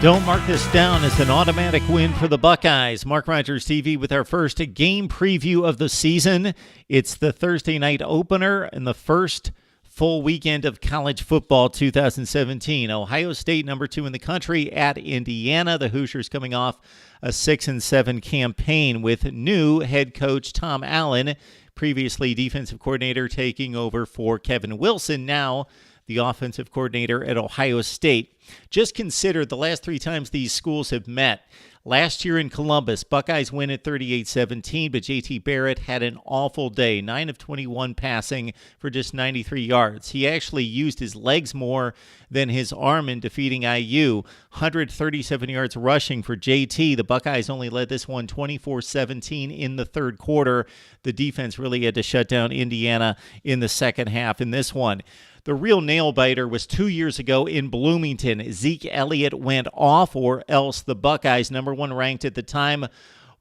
Don't mark this down as an automatic win for the Buckeyes. Mark Rogers TV with our first game preview of the season. It's the Thursday night opener and the first full weekend of college football 2017. Ohio State, number 2 in the country, at Indiana. The Hoosiers coming off a 6-7 campaign with new head coach Tom Allen, previously defensive coordinator, taking over for Kevin Wilson, now the offensive coordinator at Ohio State. Just consider the last 3 times these schools have met. Last year in Columbus, Buckeyes win at 38-17, but J.T. Barrett had an awful day, 9 of 21 passing for just 93 yards. He actually used his legs more than his arm in defeating IU. 137 yards rushing for J.T. The Buckeyes only led this one 24-17 in the third quarter. The defense really had to shut down Indiana in the second half in this one. The real nail-biter was 2 years ago in Bloomington. Zeke Elliott went off, or else the Buckeyes, number 1 ranked at the time,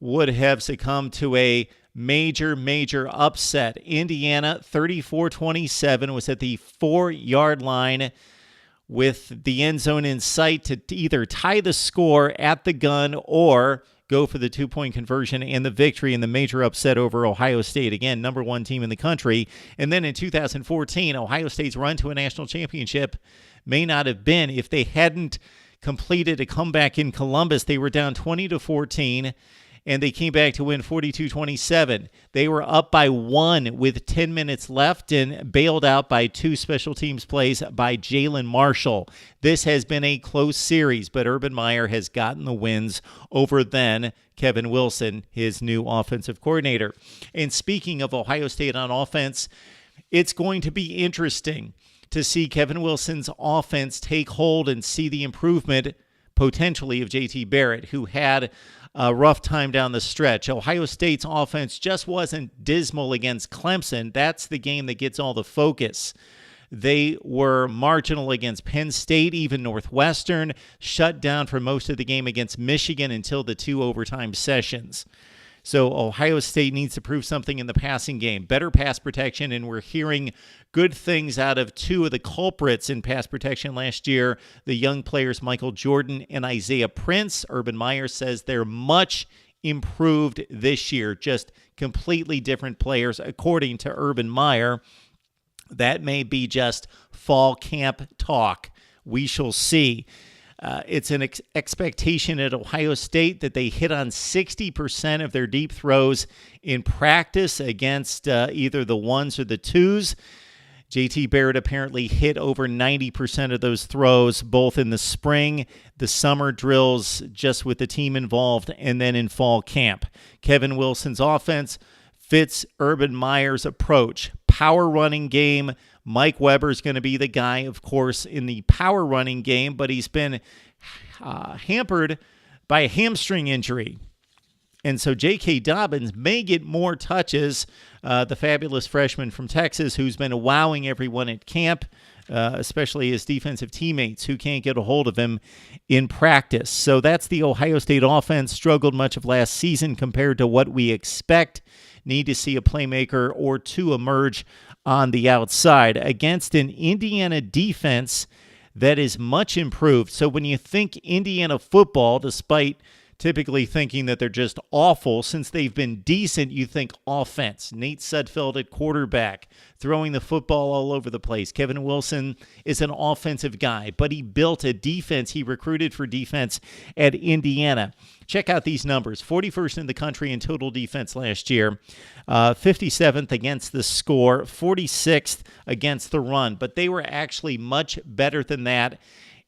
would have succumbed to a major upset. Indiana, 34-27, was at the 4-yard line with the end zone in sight to either tie the score at the gun or go for the 2-point conversion and the victory in the major upset over Ohio State. Again, number 1 team in the country. And then in 2014, Ohio State's run to a national championship may not have been if they hadn't completed a comeback in Columbus. They were down 20-14, and they came back to win 42-27. They were up by 1 with 10 minutes left and bailed out by 2 special teams plays by Jalen Marshall. This has been a close series, but Urban Meyer has gotten the wins over then Kevin Wilson, his new offensive coordinator. And speaking of Ohio State on offense, it's going to be interesting to see Kevin Wilson's offense take hold and see the improvement potentially of J.T. Barrett, who had a rough time down the stretch. Ohio State's offense just wasn't dismal against Clemson. That's the game that gets all the focus. They were marginal against Penn State, even Northwestern, shut down for most of the game against Michigan until the 2 overtime sessions. So Ohio State needs to prove something in the passing game. Better pass protection, and we're hearing good things out of 2 of the culprits in pass protection last year, the young players Michael Jordan and Isaiah Prince. Urban Meyer says they're much improved this year, just completely different players, according to Urban Meyer. That may be just fall camp talk. We shall see. It's an expectation at Ohio State that they hit on 60% of their deep throws in practice against either the 1s or the 2s. J.T. Barrett apparently hit over 90% of those throws, both in the spring, the summer drills, just with the team involved, and then in fall camp. Kevin Wilson's offense fits Urban Meyer's approach. Power running game. Mike Weber's going to be the guy, of course, in the power running game, but he's been hampered by a hamstring injury. And so J.K. Dobbins may get more touches, the fabulous freshman from Texas who's been wowing everyone at camp, especially his defensive teammates who can't get a hold of him in practice. So that's the Ohio State offense. Struggled much of last season compared to what we expect. Need to see a playmaker or 2 emerge on the outside against an Indiana defense that is much improved. So when you think Indiana football, despite typically thinking that they're just awful, since they've been decent, you think offense. Nate Sudfeld at quarterback, throwing the football all over the place. Kevin Wilson is an offensive guy, but he built a defense. He recruited for defense at Indiana. Check out these numbers. 41st in the country in total defense last year, 57th against the score, 46th against the run. But they were actually much better than that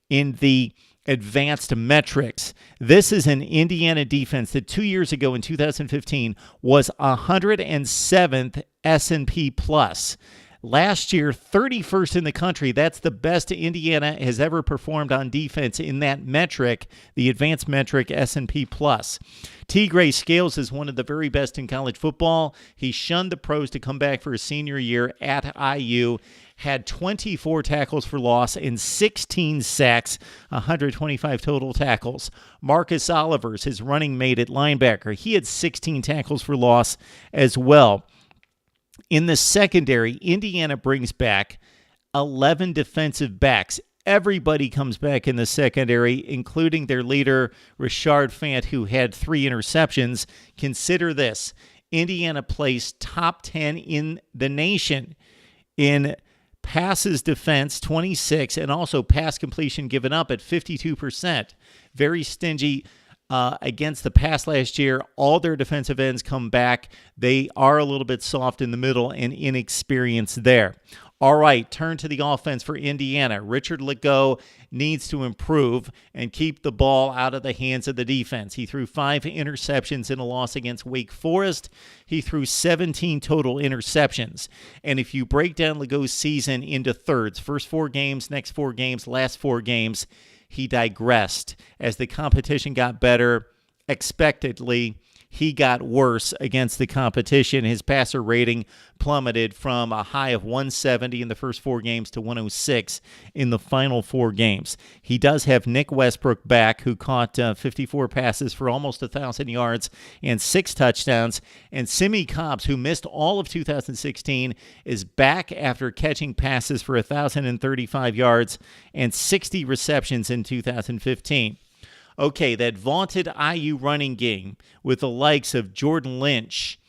in the advanced metrics. This is an Indiana defense that 2 years ago in 2015 was 107th S&P plus. Last year, 31st in the country. That's the best Indiana has ever performed on defense in that metric, the advanced metric S&P plus. T. Gray Scales is one of the very best in college football. He shunned the pros to come back for his senior year at IU. Had 24 tackles for loss and 16 sacks, 125 total tackles. Marcus Olivers, his running mate at linebacker, he had 16 tackles for loss as well. In the secondary, Indiana brings back 11 defensive backs. everybody comes back in the secondary, including their leader, Rashard Fant, who had 3 interceptions. Consider this. Indiana placed top 10 in the nation in passes defense, 26, and also pass completion given up at 52%. Very stingy against the pass last year. All their defensive ends come back. They are a little bit soft in the middle and inexperienced there. All right, turn to the offense for Indiana. Richard Legault needs to improve and keep the ball out of the hands of the defense. He threw 5 interceptions in a loss against Wake Forest. He threw 17 total interceptions. And if you break down Legault's season into thirds, first 4 games, next 4 games, last 4 games, he digressed. As the competition got better, expectedly, he got worse against the competition. His passer rating plummeted from a high of 170 in the first 4 games to 106 in the final 4 games. He does have Nick Westbrook back, who caught 54 passes for almost 1,000 yards and 6 touchdowns. And Simi Cobbs, who missed all of 2016, is back after catching passes for 1,035 yards and 60 receptions in 2015. Okay, that vaunted IU running game with the likes of Jordan Lynch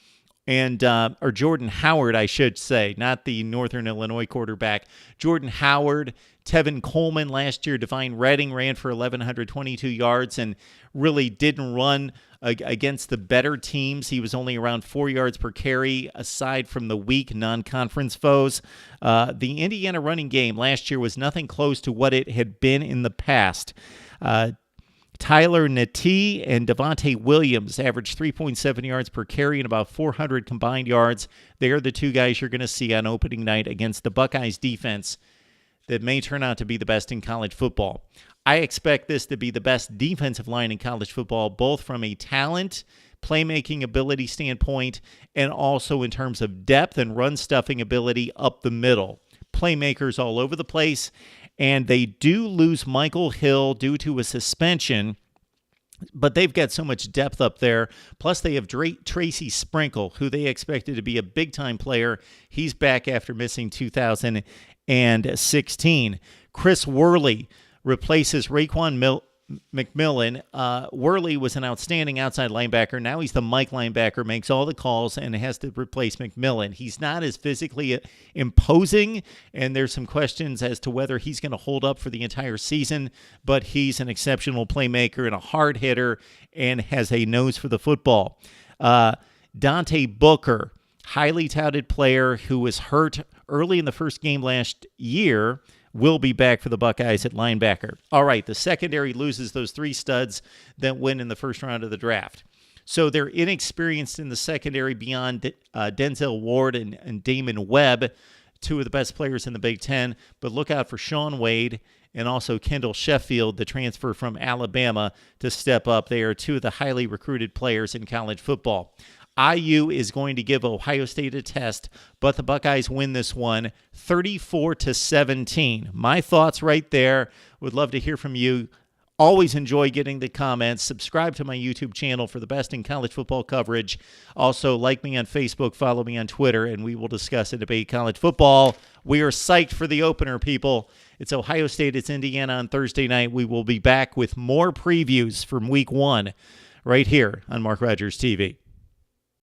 and or Jordan Howard, I should say, not the Northern Illinois quarterback. Jordan Howard, Tevin Coleman last year. Divine Redding ran for 1,122 yards and really didn't run against the better teams. He was only around 4 yards per carry, aside from the weak non-conference foes. The Indiana running game last year was nothing close to what it had been in the past. Tyler Natee and Devontae Williams averaged 3.7 yards per carry and about 400 combined yards. They're the 2 guys you're going to see on opening night against the Buckeyes defense that may turn out to be the best in college football. I expect this to be the best defensive line in college football, both from a talent, playmaking ability standpoint, and also in terms of depth and run-stuffing ability up the middle. Playmakers all over the place. And they do lose Michael Hill due to a suspension, but they've got so much depth up there. Plus, they have Tracy Sprinkle, who they expected to be a big-time player. He's back after missing 2016. Chris Worley replaces Raekwon McMillan. Worley was an outstanding outside linebacker. Now he's the Mike linebacker, makes all the calls, and has to replace McMillan. He's not as physically imposing, and there's some questions as to whether he's going to hold up for the entire season, but he's an exceptional playmaker and a hard hitter and has a nose for the football. Dante Booker, highly touted player who was hurt early in the first game last year, will be back for the Buckeyes at linebacker. All right, the secondary loses those 3 studs that win in the first round of the draft. So they're inexperienced in the secondary beyond Denzel Ward and Damon Webb, 2 of the best players in the Big Ten. But look out for Sean Wade and also Kendall Sheffield, the transfer from Alabama, to step up. They are 2 of the highly recruited players in college football. IU is going to give Ohio State a test, but the Buckeyes win this one 34-17. My thoughts right there. Would love to hear from you. Always enjoy getting the comments. Subscribe to my YouTube channel for the best in college football coverage. Also, like me on Facebook, follow me on Twitter, and we will discuss and debate college football. We are psyched for the opener, people. It's Ohio State. It's Indiana on Thursday night. We will be back with more previews from Week 1 right here on Mark Rogers TV.